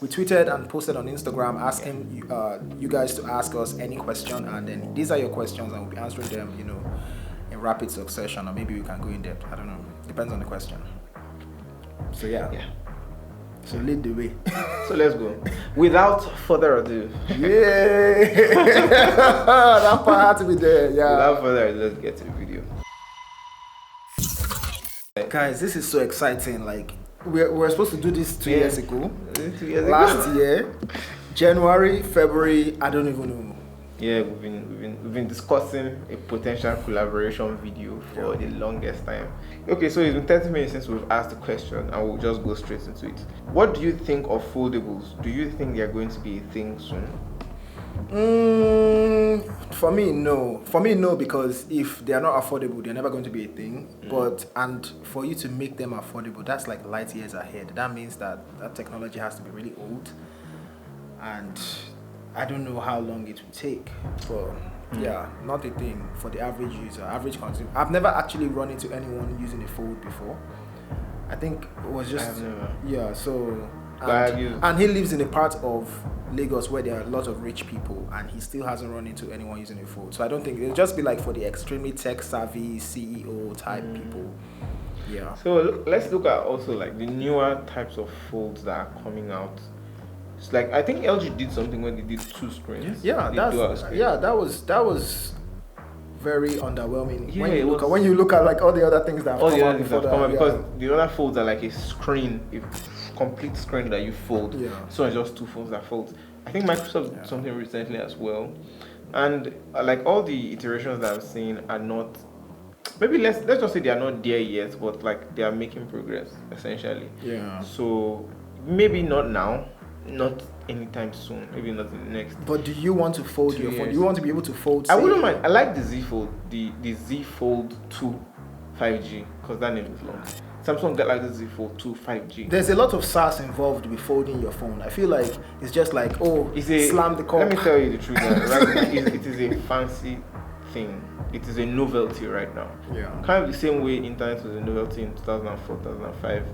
We tweeted and posted on Instagram asking you guys to ask us any question, and then these are your questions, and we'll be answering them, in rapid succession, or maybe we can go in depth. I don't know. Depends on the question. So yeah. So lead the way. So let's go. Without further ado. Yeah. That part had to be there. Yeah. Without further ado, let's get to the video. Guys, this is so exciting. Like we're supposed to do this 2 years ago. 2 years Last year, January, February, I don't even know. Yeah, we've been discussing a potential collaboration video for the longest time. Okay, so it's been 30 minutes since we've asked the question, and we'll just go straight into it. What do you think of foldables? Do you think they're going to be a thing soon? For me, no. For me, no, because if they are not affordable, they're never going to be a thing. And for you to make them affordable, that's like light years ahead. That means that technology has to be really old, and I don't know how long it will take. But yeah, not a thing for the average user, average consumer. I've never actually run into anyone using a fold before. I think it was just so. And he lives in a part of Lagos where there are a lot of rich people, and he still hasn't run into anyone using a fold. So I don't think it'll just be like for the extremely tech savvy CEO type people. Yeah. So let's look at also like the newer types of folds that are coming out. It's like I think LG did something when they did 2 screens. Yeah, that was very underwhelming. Yeah, when you look at like all the other things that have come out before that, because the other folds are like a screen, a complete screen that you fold. Yeah. So it's just 2 phones that fold. I think Microsoft did something recently as well, and like all the iterations that I've seen are not. Maybe let's just say they are not there yet, but like they are making progress essentially. Yeah. So maybe not now. Not anytime soon, maybe not in the next. But do you want to fold your phone? Do you want to be able to fold? I wouldn't mind. I like the Z Fold, the Z Fold 2 5G, because that name is long. Samsung got like the Z Fold 2 5G. There's a lot of SaaS involved with folding your phone. I feel like it's just like slam the core. Let me tell you the truth. Right now, it is a fancy thing. It is a novelty right now. Yeah. Kind of the same way internet was a novelty in 2004, 2005.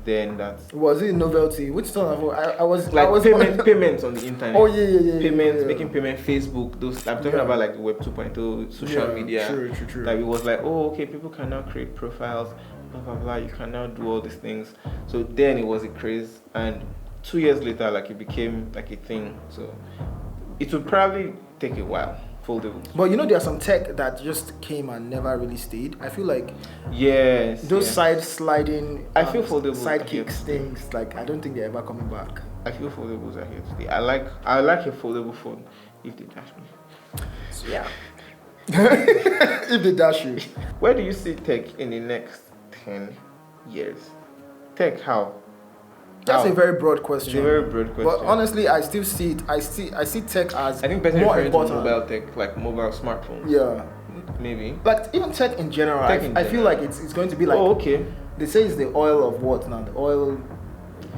Then that was it novelty. Which time I was payments on the internet. Oh yeah. Payments, making payment, Facebook. Those I'm talking about like the Web 2.0 social media. True. Like it was like, okay, people can now create profiles, blah blah blah. You can now do all these things. So then it was a craze, and 2 years later, like it became like a thing. So it would probably take a while. Foldables. But there are some tech that just came and never really stayed. I feel like those side sliding I feel foldables sidekicks things, like I don't think they're ever coming back. I feel foldables are here to stay. I like a foldable phone if they dash me. So yeah. If they dash you. Where do you see tech in the next 10 years? Tech how? That's a very broad question. It's a very broad question. But honestly, I still see it. I see tech as more important. Mobile tech, like mobile smartphones. Yeah, maybe. Like even tech in general. I feel like it's going to be like. Oh, okay. They say it's the oil of what now? The oil.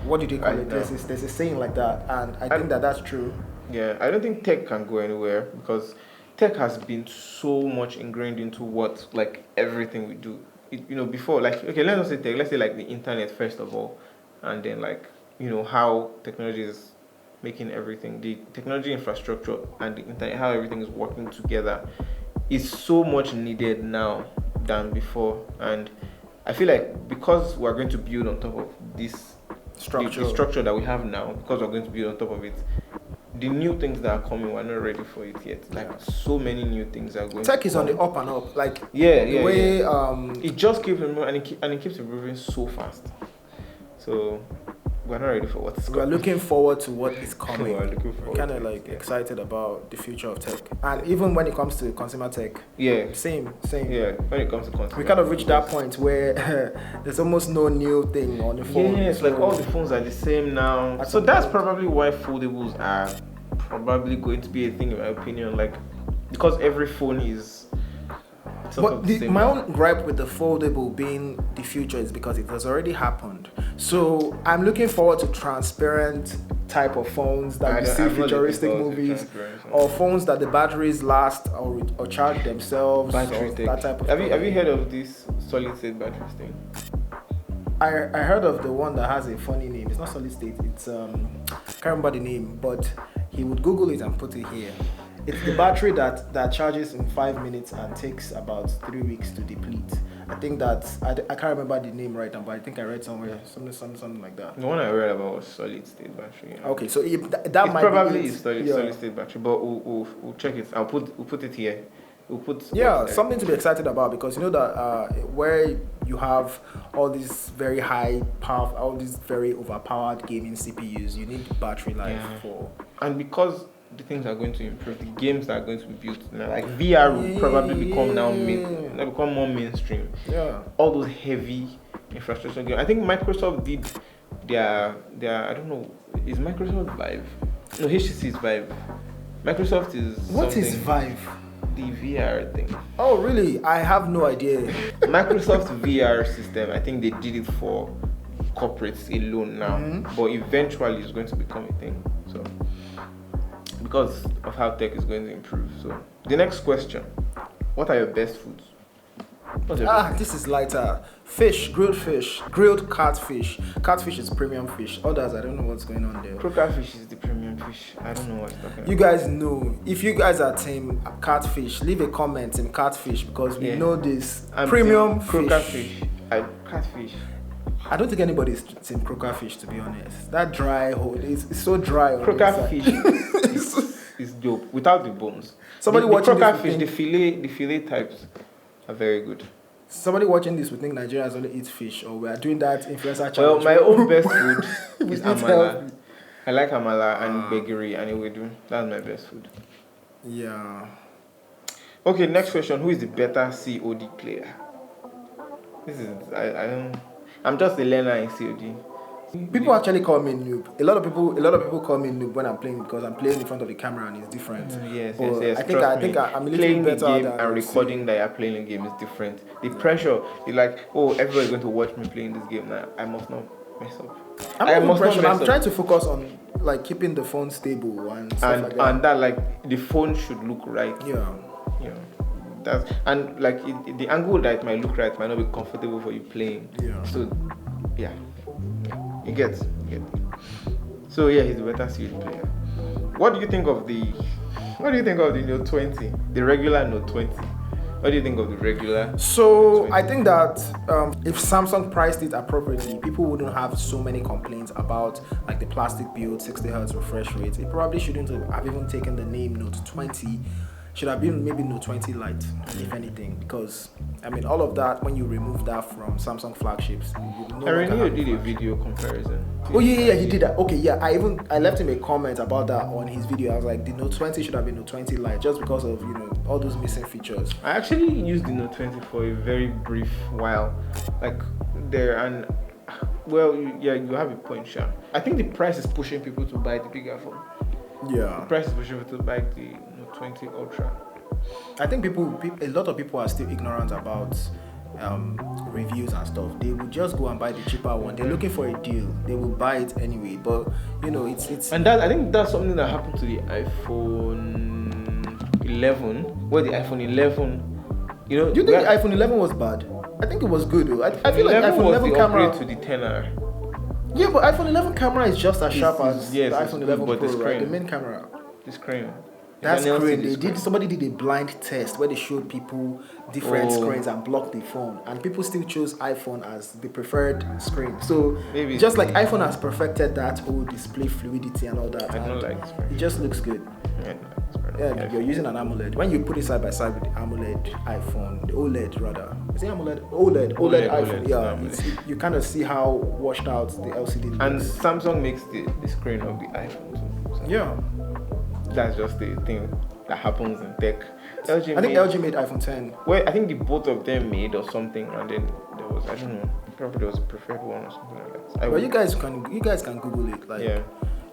What do they call it? There's a saying like that, and I think that's true. Yeah, I don't think tech can go anywhere because tech has been so much ingrained into what like everything we do. Before let's not say tech. Let's say like the internet first of all. And then how technology is making everything, the technology infrastructure and the internet, how everything is working together is so much needed now than before. And I feel like because we're going to build on top of this structure, the structure that we have now, because we're going to build on top of it, the new things that are coming, we're not ready for it yet. Like so many new things are going. Tech is on the up and up. Like the way it just keeps improving and it keeps improving so fast. So we're not ready for what's coming. We're looking forward to what is coming. We're kind of excited about the future of tech, and even when it comes to consumer tech. Yeah. Same. Yeah. When it comes to consumer, we kind of reached that point where there's almost no new thing on the phone. Yeah, it's like all the phones are the same now. So that's probably why foldables are probably going to be a thing in my opinion. Like because every phone is. But my own gripe with the foldable being the future is because it has already happened. So I'm looking forward to transparent type of phones that you see futuristic movies, or phones that the batteries last or charge themselves. Battery tech. That type of. Have you heard of this solid state batteries thing? I heard of the one that has a funny name. It's not solid state. It's can't remember the name, but he would Google it and put it here. It's the battery that charges in 5 minutes and takes about 3 weeks to deplete. I think I can't remember the name right now, but I think I read somewhere something like that. The one I read about was solid state battery. Yeah. Okay, so that It's might probably be is solid state battery, but we'll check it. We'll put it here. We'll put something to be excited about, because you know that where you have all these very high power, all these very overpowered gaming CPUs, you need battery life for. And because the things are going to improve, the games that are going to be built now, like VR will probably become more mainstream. Yeah. All those heavy infrastructure games. I think Microsoft did their I don't know, is Microsoft Vive? No, HTC is Vive. Microsoft is What is Vive? The VR thing. Oh really? I have no idea. Microsoft VR system, I think they did it for corporates alone now, but eventually it's going to become a thing. So because of how tech is going to improve. So the next question: what are your best foods? This is lighter. Fish, grilled catfish. Catfish is premium fish. Others, I don't know what's going on there. Croaker fish is the premium fish. I don't know what's talking about. You guys know. If you guys are team catfish, leave a comment in catfish, because we know this. Premium croaker fish. Catfish. I don't think anybody's team croaker fish, to be honest. That dry hole it's so dry. Croaker fish is dope without the bones. Somebody watching croaker this fish, the fillet types are very good. Somebody watching this would think Nigerians only eat fish, or we are doing that influencer challenge. Well, my own best food is amala. Healthy. I like amala and begiri and ewedu. That's my best food. Yeah. Okay, next question. Who is the better COD player? This is I'm just a learner in COD. People actually call me noob. A lot of people call me noob when I'm playing, because I'm playing in front of the camera and it's different. Yes. I think I'm a little playing bit better the game than and recording that you're playing a game is different. The pressure is like, oh, everybody's going to watch me playing this game now. I must not mess up. I'm trying to focus on like keeping the phone stable and stuff like that. And that like the phone should look right. Yeah. That's and like the angle that it might look right might not be comfortable for you playing. Yeah. So yeah. You get. So yeah, he's the better COD player. What do you think of the Note 20? The regular Note 20? What do you think of the regular? So I think that if Samsung priced it appropriately, people wouldn't have so many complaints about like the plastic build, 60 Hz refresh rate. It probably shouldn't have even taken the name Note 20. Should have been maybe Note 20 Lite, if anything, because I mean all of that, when you remove that from Samsung flagships, Henreeneo did a video comparison. Oh yeah, he did that. Okay, yeah, I left him a comment about that on his video. I was like, the Note 20 should have been Note 20 Lite, just because of all those missing features. I actually used the Note 20 for a very brief while, like there, and well, you have a point, Sha. I think the price is pushing people to buy the bigger phone. Yeah, the price is pushing people to buy the Note 20 Ultra. I think a lot of people are still ignorant about reviews and stuff. They will just go and buy the cheaper one. They're looking for a deal. They will buy it anyway. But it's and that I think that's something that happened to the iPhone 11. Where the iPhone 11, do you think the iPhone 11 was bad? I think it was good though. I feel like iPhone 11 camera to the 10R. Yeah, but iPhone 11 camera is just as sharp as the iPhone 11 but Pro, the right? The main camera. The screen. That's great. Somebody did a blind test where they showed people different screens and blocked the phone, and people still chose iPhone as the preferred screen. So maybe just like iPhone has perfected that whole display fluidity and all that, I don't like screen. It just looks good. Yeah, you're using an AMOLED. When you put it side by side with the AMOLED iPhone, the OLED rather. Is it AMOLED? OLED iPhone. Yeah, you kind of see how washed out the LCD looks. And Samsung makes the screen of the iPhone too. So yeah. That's just the thing that happens in tech. I think LG made iPhone 10. Well, I think the both of them made or something, and then there was, I don't know, probably there was a preferred one or something like that. Well, you guys can Google it. Like, yeah.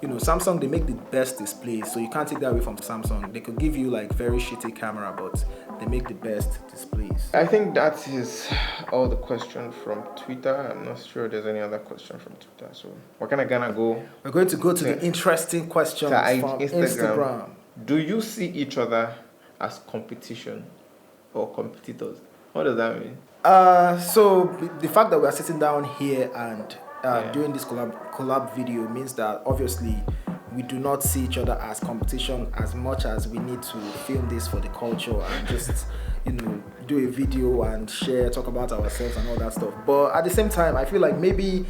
Samsung, they make the best displays, so you can't take that away from Samsung. They could give you like very shitty camera, but they make the best displays. I think that is all the questions from Twitter. I'm not sure there's any other question from Twitter. So we're gonna go. We're going to go to the interesting questions from Instagram. Do you see each other as competition or competitors? What does that mean? So the fact that we are sitting down here and doing this collab video means that obviously we do not see each other as competition as much as we need to film this for the culture and just, do a video and share, talk about ourselves and all that stuff. But at the same time, I feel like maybe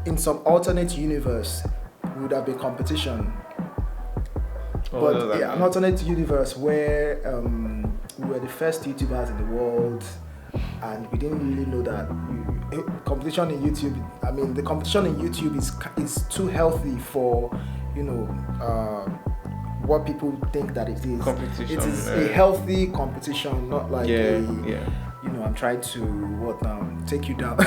in some alternate universe would have been competition. But yeah, an alternate universe where we were the first YouTubers in the world, and we didn't really know that competition in YouTube. I mean, the competition in YouTube is too healthy for what people think that it is. Competition. It is a healthy competition, not like I'm trying to take you down.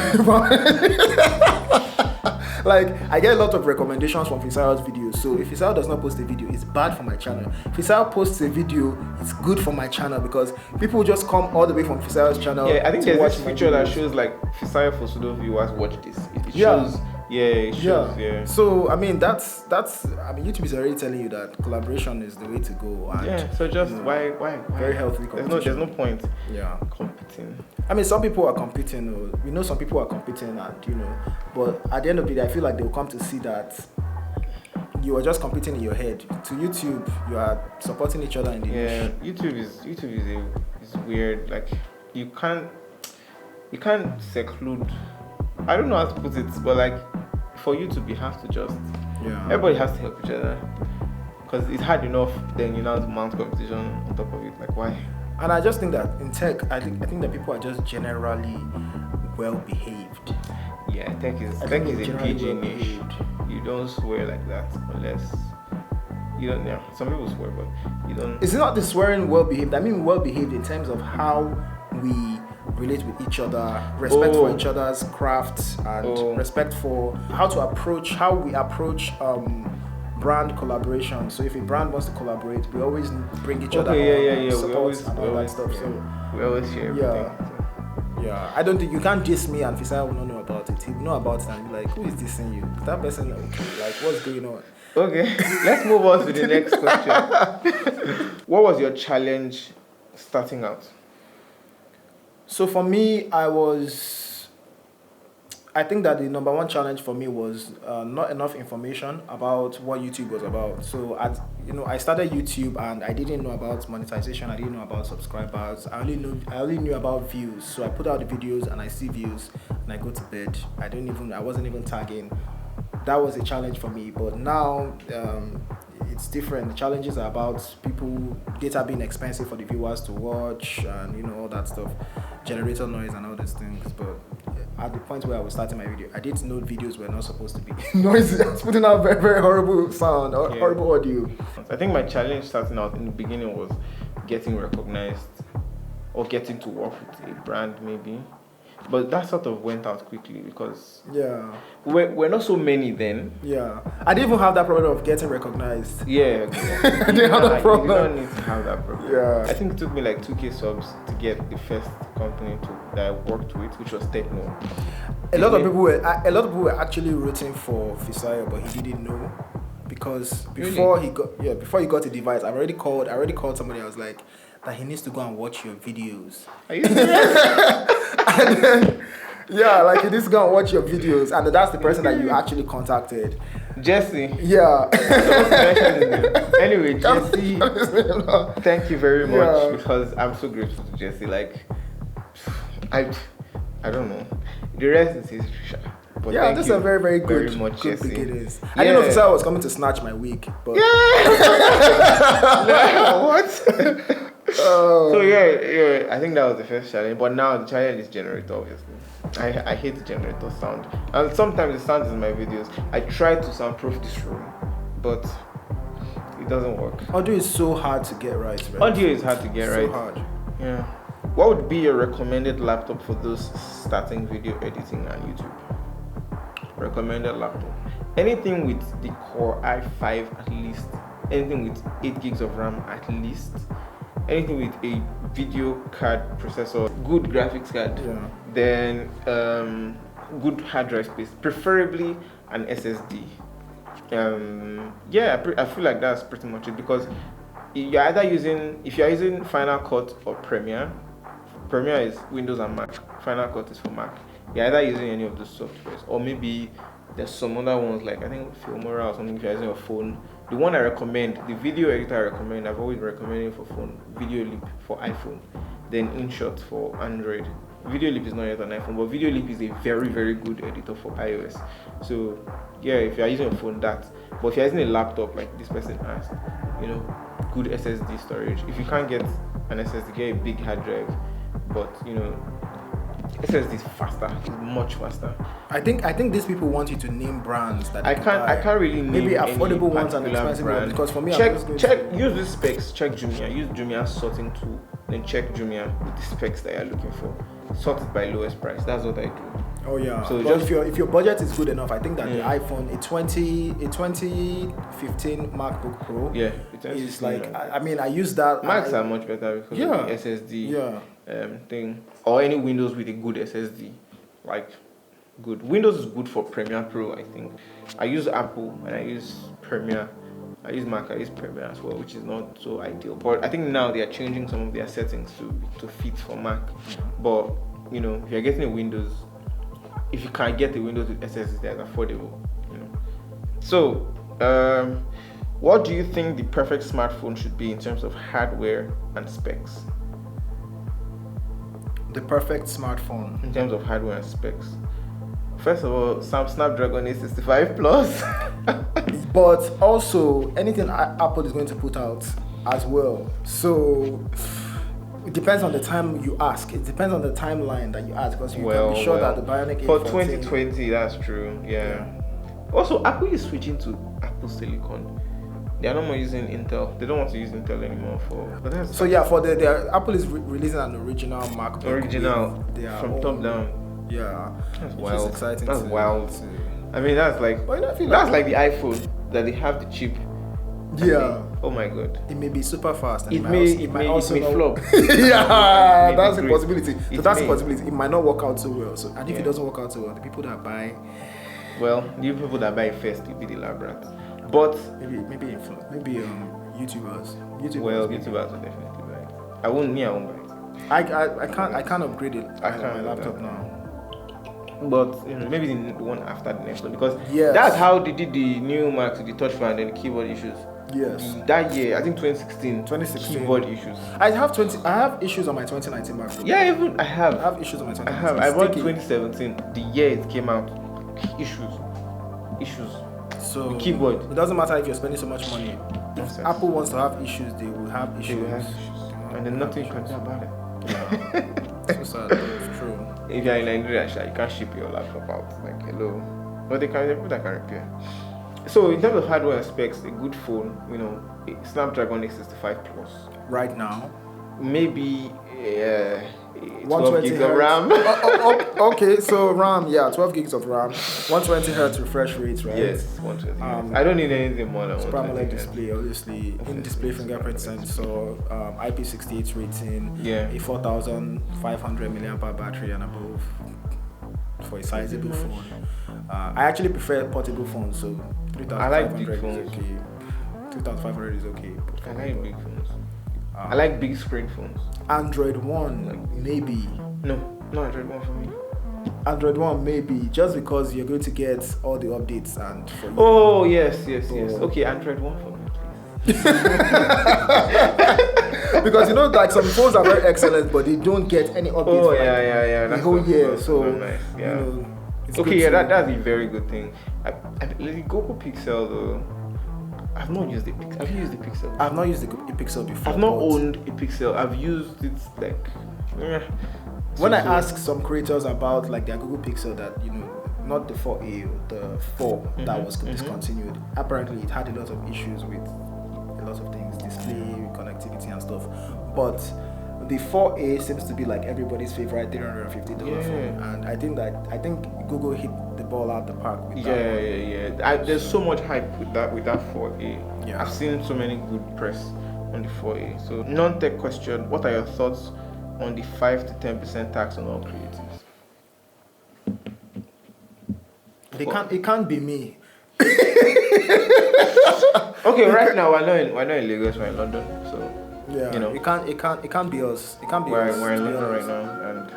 Like, I get a lot of recommendations from Fisayo's videos. So if Fisayo does not post a video, it's bad for my channel. If Fisayo posts a video, it's good for my channel because people just come all the way from Fisayo's channel. Yeah, I think there's this feature that shows like Fisayo Fosudo viewers watch this. It shows. Yeah, it shows. Yeah. So I mean, YouTube is already telling you that collaboration is the way to go. And, so just why? Very healthy competition. There's no point. Yeah. Competing. I mean, some people are competing. We know some people are competing, and but at the end of the day, I feel like they'll come to see that you are just competing in your head. To YouTube, you are supporting each other in the niche. YouTube is weird. Like you can't seclude. I don't know how to put it, but like for YouTube, you have to just everybody has to help each other because it's hard enough. Then to mount competition on top of it. Like why? And I just think that in tech, I think that people are just generally well behaved. Yeah, tech is a PG niche. You don't swear like that unless you don't. Yeah, some people swear, but you don't. It's not the swearing well behaved. I mean well behaved in terms of how we relate with each other, respect for each other's crafts, and respect for how we approach brand collaboration. So if a brand wants to collaborate, we always bring each other support and all that stuff. So we always share everything. Yeah, I don't think you can't diss me and Fisayo will not know about it. He will know about it and be like, who is dissing you? That person, like, what's going on? Okay, let's move on to the next question. What was your challenge starting out? So for me, I think that the number one challenge for me was not enough information about what YouTube was about. So I started YouTube and I didn't know about monetization. I didn't know about subscribers. I only knew about views. So I put out the videos and I see views and I go to bed. I wasn't even tagging. That was a challenge for me. But now it's different. The challenges are about data being expensive for the viewers to watch and all that stuff, generator noise and all these things. But at the point where I was starting my video, I didn't know videos were not supposed to be noisy. I was putting out very, very horrible sound or horrible audio. I think my challenge starting out in the beginning was getting recognized or getting to work with a brand maybe. But that sort of went out quickly because we're not so many then. Yeah, I didn't even have that problem of getting recognized. Yeah, I didn't have that problem. You don't need to have that problem. Yeah, I think it took me like 2K subs to get the first company that I worked with, which was Techno. A lot of people were actually rooting for Fisayo, but he didn't know because before he got a device, I already called somebody. I was like, that he needs to go and watch your videos. Are you serious? And then, like he needs to go and watch your videos, and that's the person that you actually contacted. Jesse. Yeah. Anyway, Jesse, thank you very much because I'm so grateful to Jesse. Like, I don't know. The rest is history. But this is a very, very good beginnings. I didn't know Fisayo was coming to snatch my week, but what? So I think that was the first challenge. But now the challenge is generator, obviously. I hate the generator sound, and sometimes the sound is in my videos. I try to soundproof this room, but it doesn't work. Audio is so hard to get right. Audio is hard to get right. So hard. Yeah. What would be your recommended laptop for those starting video editing on YouTube? Recommended laptop. Anything with the Core i5 at least. Anything with 8 gigs of RAM at least. Anything with a video card processor, good graphics card. Yeah. Then good hard drive space, preferably an SSD. I feel like that's pretty much it because if you're using Final Cut or Premiere is Windows and Mac. Final Cut is for Mac. You're either using any of those softwares or maybe There's some other ones like I think Filmora or something if you're using a phone. The one I recommend, the video editor I recommend, I've always recommended for phone, Video Leap for iPhone, then InShot for Android. Video Leap is not yet on iPhone, but Video Leap is a very, very good editor for iOS. So yeah, if you're using a phone, that. But if you're using a laptop like this person asked, good SSD storage. If you can't get an SSD, get a big hard drive. But SSD is faster. It's much faster. I think these people want you to name brands that I can't really name maybe affordable ones and expensive ones, because for me, use the specs. Check Jumia. Use Jumia sorting tool. Then check Jumia with the specs that you're looking for. Sort it by lowest price. That's what I do. Oh yeah. So but if your budget is good enough, I think that the iPhone, a 2015 MacBook Pro, is like I use that. Macs are much better because of the SSD thing, or any Windows with a good SSD, like good. Windows is good for Premiere Pro. I think I use Apple and I use Premiere. I use Mac, I use Premiere as well, which is not so ideal. But I think now they are changing some of their settings to fit for Mac. But if you're getting a Windows, if you can't get a Windows with SSD, that's affordable. So, what do you think the perfect smartphone should be in terms of hardware and specs? The perfect smartphone in terms of hardware and specs. First of all, Snapdragon 865 plus. But also anything Apple is going to put out as well. So it depends on the time you ask. It depends on the timeline that you ask, because you can be sure that the Bionic 8 for 2020, that's true. Yeah. Also, Apple is switching to Apple Silicon. They are no more using Intel. They don't want to use Intel anymore so yeah, for the Apple is releasing an original MacBook. From top down. Yeah, that's wild. Exciting. That's wild. I mean, that's like like the iPhone that they have the chip. Yeah. Oh my god. It may be super fast. And it may flop. Yeah, that's a possibility. So that's a possibility. It might not work out so well. So and if it doesn't work out so well, the people that buy. Well, the people that buy first will be the lab rats. But maybe YouTubers. Well, YouTubers will definitely buy it. I won't buy it. I can't upgrade it. I can't my laptop now. But maybe the one after the next one, because that's how they did the new Mac with the touch bar and then the keyboard issues. Yes. That year, I think 2016 keyboard issues. I have issues on my 2019 MacBook. Yeah, even I have issues on my 2019. I bought 2017, the year it came out. Issues. So the keyboard. It doesn't matter if you're spending so much money. If Apple wants to have issues, they will have issues. And then nothing you can do about it. Yeah. So sad, it's true. If you're in Nigeria, you can't ship your laptop out. Like, hello. But there are people that can repair. So in terms of hardware and specs, a good phone, a Snapdragon 865 plus. Right now, maybe 12 gigs of RAM. Okay, so RAM, 12 gigs of RAM, 120 hertz refresh rate, right? Yes, 120. I don't need anything more than 120. AMOLED display, obviously, in-display fingerprint sensor, IP68 rating, a 4,500 milliampere battery and above for a sizable phone. I actually prefer portable phones, so 3,500 is okay. 2,500 is okay. I like big phones. I like big screen phones. Android One, maybe. No Android One for me. Android One, maybe, just because you're going to get all the updates and. Oh yes. Okay, Android One for me, please. Because like some phones are very excellent, but they don't get any updates. Oh yeah. The whole year, so nice. Yeah. That's a very good thing. The Google Pixel though. I've not used the Pixel. Have you used the Pixel? I've not used the Pixel before. I've not owned a Pixel. I've used it like. When I ask some creators about like their Google Pixel that not the 4A, the 4 that was discontinued. Apparently, it had a lot of issues with a lot of things, display, connectivity, and stuff. But the 4A seems to be like everybody's favorite $350 phone, and I think Google hit the ball out the park with that. Yeah. There's so much hype with that 4A. Yeah. I've seen so many good press on the 4A. So non-tech question: what are your thoughts on the 5 to 10% tax on all creatives? It can't be me. Okay, right now we're not in Lagos, we're in London, so. Yeah, it can't be us. It can't be we're us. We're in London right now, and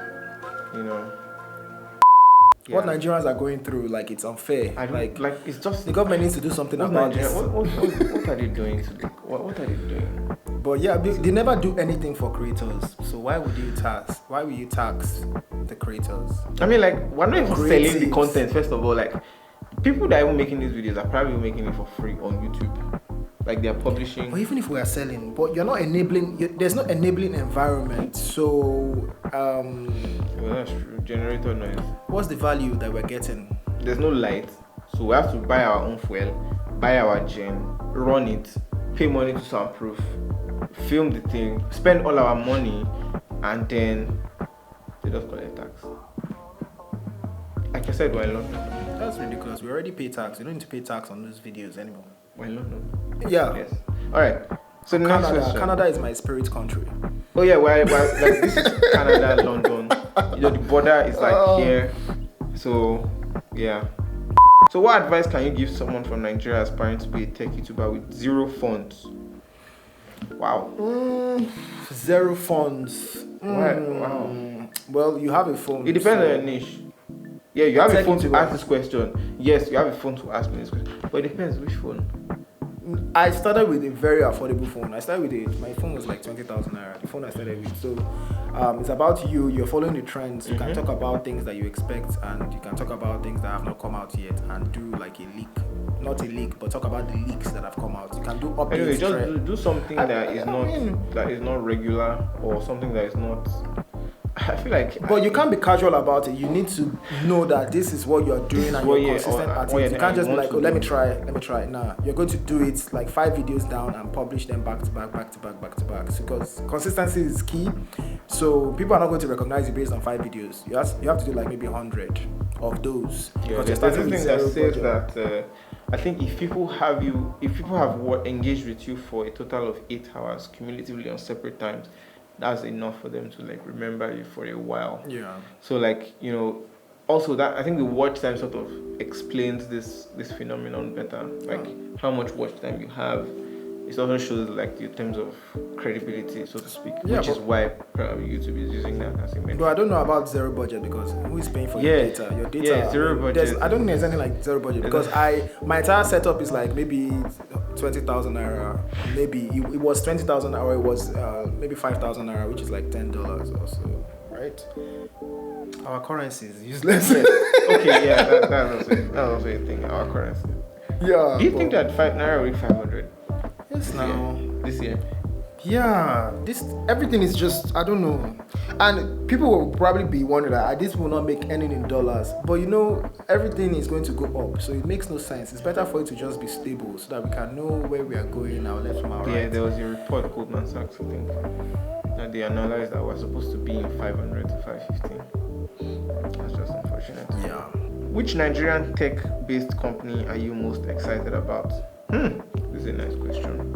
What Nigerians are going through, like, it's unfair. Like it's just the government needs to do something about this. What are they doing? What are they doing? But yeah, they never do anything for creators. So why would you tax? Why will you tax the creators? I mean, like, we're not even selling the content. First of all, like, people that are even making these videos are probably making it for free on YouTube. Like, they're publishing. Or even if we are selling, but you're not enabling. There's no enabling environment. So well, that's true. Generator noise. What's the value that we're getting? There's no light, so we have to buy our own fuel, buy our gen, run it, pay money to soundproof, film the thing, spend all our money, and then they just collect tax. Like I said, we're in London. That's ridiculous. We already pay tax. You don't need to pay tax on those videos anymore. We're in London. Yeah. Yes. All right. So Canada is my spirit country. Oh yeah, like this is Canada, London. You know, the border is like here. So yeah. So what advice can you give someone from Nigeria aspiring to be a tech YouTuber with zero funds? Wow. Zero funds. Wow. Well, you have a phone. It depends on your niche. Yeah, you have a phone to ask this question. Yes, you have a phone to ask me this question. But it depends which phone. I started with a very affordable phone. My phone was like 20,000 naira. The phone I started with. So it's about you. You're following the trends. You can talk about things that you expect, and you can talk about things that have not come out yet, and do like a leak. Not a leak, but talk about the leaks that have come out. You can do updates. Anyway, just do something that is not regular, or something that is not. I feel like. But you can't be casual about it. You need to know that this is what you're doing, and you're consistent at it. You can't just be like, oh, let me try. Nah, you're going to do it like 5 videos down and publish them back to back. Because consistency is key. So people are not going to recognize you based on 5 videos. You have to do like maybe 100 of those. Yeah, there's this thing that says that. I think if people have engaged with you for a total of 8 hours cumulatively on separate times, that's enough for them to like remember you for a while. Yeah. So like, you know, also that I think the watch time sort of explains this phenomenon better. Like how much watch time you have. It also shows like in terms of credibility, so to speak, which is why YouTube is using that as a metric. But I don't know about zero budget, because who is paying for your data? Your data. Yeah, zero budget. I don't think there's anything like zero budget, because my entire setup is like maybe 20,000 naira. Maybe it was 20,000 naira. It was maybe 5,000 naira, which is like $10 or so, right? Our currency is useless. Okay, yeah, that's also a thing. Our currency. Yeah. Do you think that 5 naira will be 500? Yes, now. This year. Yeah, everything is just, I don't know. And people will probably be wondering that this will not make anything in dollars. But you know, everything is going to go up. So it makes no sense. It's better for it to just be stable so that we can know where we are going, our left from our right. Yeah, there was a report, Goldman Sachs, I think, that they analyzed that we're supposed to be in 500 to 515. That's just unfortunate. Yeah. Which Nigerian tech-based company are you most excited about? This is a nice question.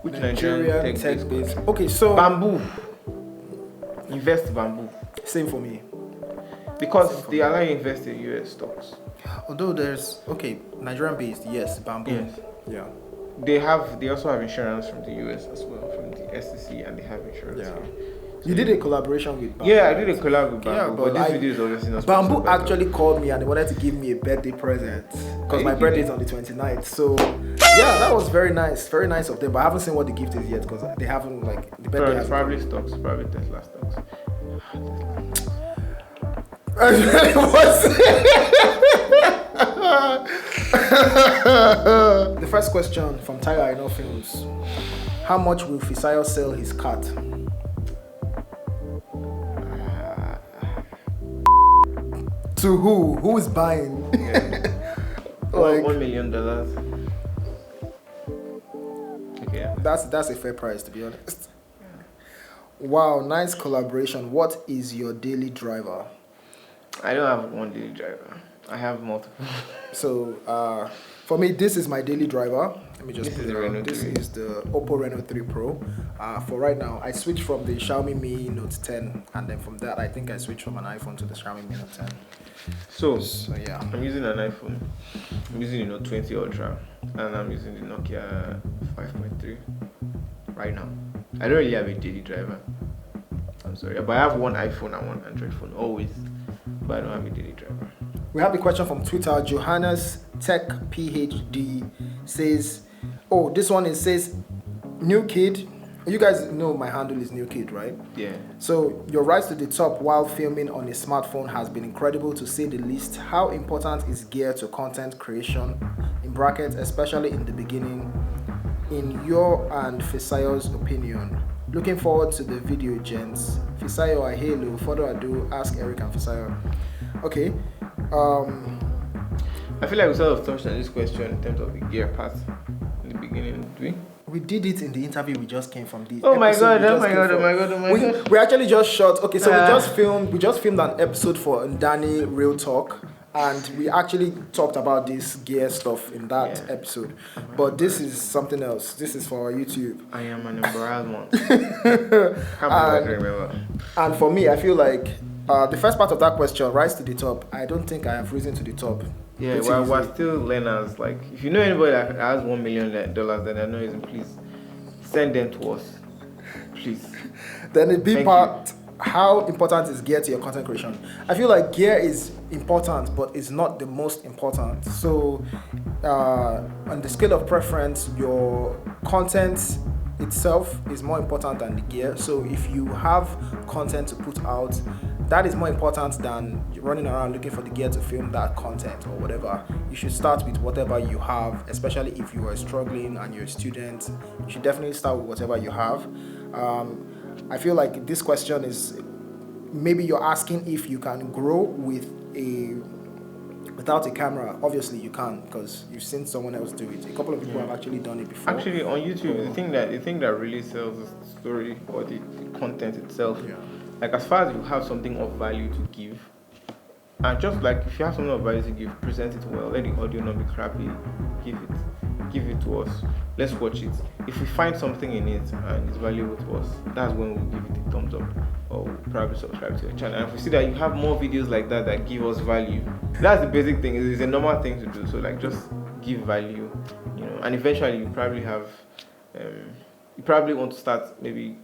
Which Nigerian tech-based? Okay, so Bamboo. Invest Bamboo. Same for me. Because they allow you invest in US stocks. Although Nigerian-based, yes, Bamboo. Yes. Yeah. They also have insurance from the US as well, from the SEC, and they have insurance. Yeah. So you did a collaboration with Bamboo. Yeah, I did a collab with Bamboo, but this video is obviously not Bamboo actually called me and they wanted to give me a birthday present because my birthday is on the 29th. So yeah, that was very nice of them. But I haven't seen what the gift is yet because they haven't the birthday has probably stocks, probably Tesla stocks. The first question from Henreeneo Films: how much will Fisayo sell his cat? To who? Who is buying? Yeah. $1 million. Okay. That's a fair price, to be honest. Yeah. Wow, nice collaboration. What is your daily driver? I don't have one daily driver. I have multiple. So, for me, this is my daily driver. Let me just put it on. This is the Oppo Reno 3 Pro. For right now, I switched from the Xiaomi Mi Note 10, and then from that, I think I switched from an iPhone to the Xiaomi Mi Note 10. So yeah, I'm using an iPhone. I'm using the Note 20 Ultra, and I'm using the Nokia 5.3 right now. I don't really have a daily driver. I'm sorry, but I have one iPhone and one Android phone always, but I don't have a daily driver. We have a question from Twitter. Johannes Tech PhD says, oh, this one says, new kid. You guys know my handle is new kid, right? Yeah. So your rise to the top while filming on a smartphone has been incredible to say the least. How important is gear to content creation, in brackets, especially in the beginning, in your and Fisayo's opinion? Looking forward to the video, gents. Fisayo, I hail you. Further ado, ask Eric and Fisayo. Okay. I feel like we sort of touched on this question in terms of the gear part in the beginning, did we? We did it in the interview we just came from. Oh my god. We actually just shot. Okay, so we just filmed an episode for Ndani Real Talk, and we actually talked about this gear stuff in that episode. But this is something else. This is for our YouTube. I am an embarrassment. Can't remember. And for me, I feel like the first part of that question, rise to the top, I don't think I have risen to the top. Yeah, well, we're still learners. Like, if you know anybody that has $1 million, then I know is, please send them to us, please. Then the big part, how important is gear to your content creation? I feel like gear is important, but it's not the most important. So, on the scale of preference, your content itself is more important than the gear. So, if you have content to put out, that is more important than running around looking for the gear to film that content or whatever. You should start with whatever you have, especially if you are struggling and you're a student. You should definitely start with whatever you have. I feel like this question is, maybe you're asking if you can grow without a camera. Obviously you can, because you've seen someone else do it. A couple of people have actually done it before. Actually, on YouTube, the thing that really sells the story or the content itself. Yeah. Like, as far as you have something of value to give, and just like if you have something of value to give, present it well. Let the audio not be crappy. Give it to us. Let's watch it. If we find something in it and it's valuable to us, that's when we'll give it a thumbs up, or we'll probably subscribe to your channel. And if we see that you have more videos like that give us value, that's the basic thing. It's a normal thing to do. So, like, just give value, and eventually you probably have, you probably want to start maybe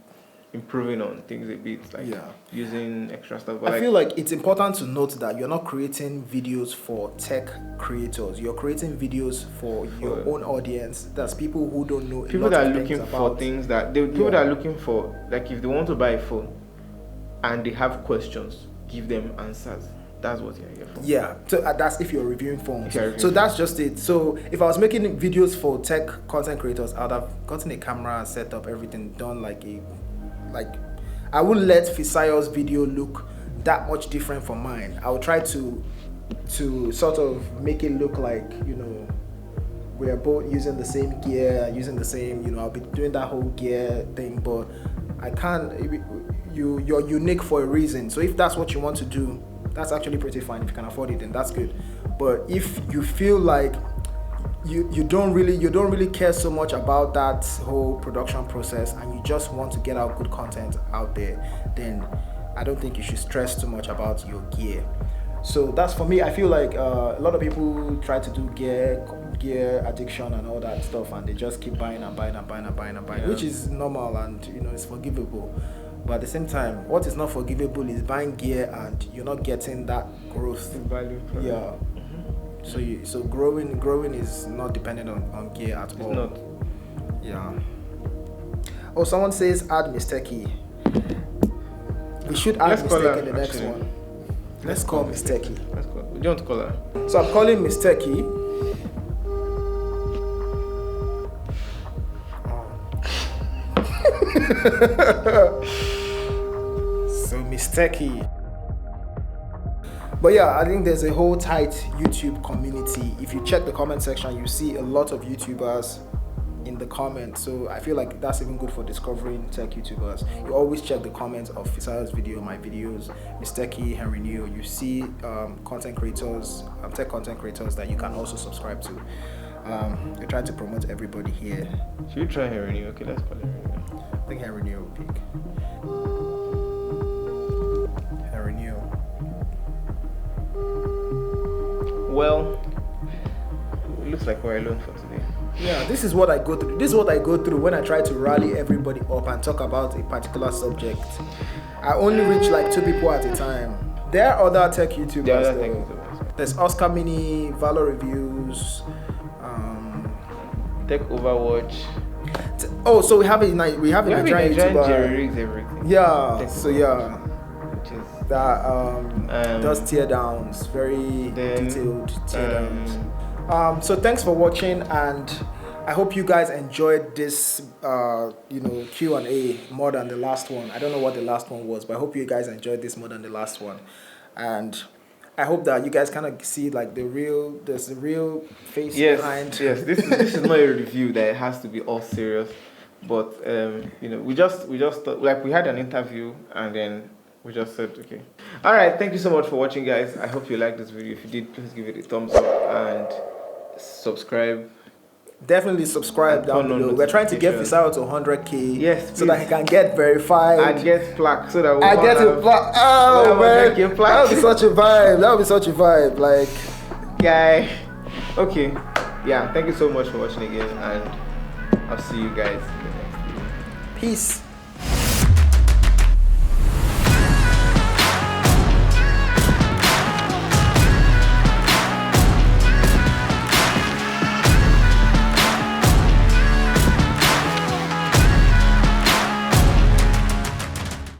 improving on things a bit, like using extra stuff. But I feel like it's important to note that you're not creating videos for tech creators. You're creating videos for your own audience. That's people who don't know. People that are looking for things that people that are looking for, like, if they want to buy a phone and they have questions, give them answers. That's what you're here for. Yeah, so that's if you're reviewing phones. So that's just it. So if I was making videos for tech content creators, I'd have gotten a camera, set up everything, done like I wouldn't let Fisayo's video look that much different from mine. I would try to sort of make it look like, we're both using the same gear, using the same, I'll be doing that whole gear thing, but I can't. You're unique for a reason. So if that's what you want to do, that's actually pretty fine. If you can afford it, then that's good. But if you feel like you don't really care so much about that whole production process and you just want to get out good content out there, then I don't think you should stress too much about your gear. So that's for me. I feel like a lot of people try to do gear addiction and all that stuff, and they just keep buying, which is normal and it's forgivable. But at the same time, what is not forgivable is buying gear and you're not getting that growth value. Yeah. So growing is not dependent on gear at all. It's not. Yeah. Oh, someone says add MissTechy. We should add MissTechy in the next one. Let's call MissTechy. Let's call. Do you want to call her? So I'm calling MissTechy. So MissTechy. But yeah, I think there's a whole tight YouTube community. If you check the comment section, you see a lot of YouTubers in the comments. So I feel like that's even good for discovering tech YouTubers. You always check the comments of Fisayo's video, my videos, MissTechy, Henreeneo. You see content creators, tech content creators that you can also subscribe to. We're trying to promote everybody here. Should we try Henreeneo? Okay, let's call Henreeneo. I think Henreeneo will pick. Henreeneo. Well, it looks like we're alone for today. Yeah, this is what I go through. This is what I go through when I try to rally everybody up and talk about a particular subject. I only reach like 2 people at a time. There are other tech YouTubers. There's Oscar Mini, Valor reviews. Tech Overwatch. So we have a Nigerian YouTuber. Rigs everything. Yeah. Tech So Overwatch, yeah. which is That does teardowns, very detailed teardowns. So thanks for watching, and I hope you guys enjoyed this Q&A more than the last one. I don't know what the last one was, but I hope you guys enjoyed this more than the last one, and I hope that you guys kind of see like there's the real face behind. Yes, this is not a review that it has to be all serious, but we just thought, like, we had an interview and then we just said okay. All right, thank you so much for watching, guys. I hope you liked this video. If you did, please give it a thumbs up and subscribe. Definitely subscribe down below. We're trying to get Fisayo to 100K. Yes, so that he can get verified. I get plaque so that I get a plaque. Oh man, that would be such a vibe. That would be such a vibe. Like, guy. Okay, yeah. Thank you so much for watching again, and I'll see you guys in the next video. Peace.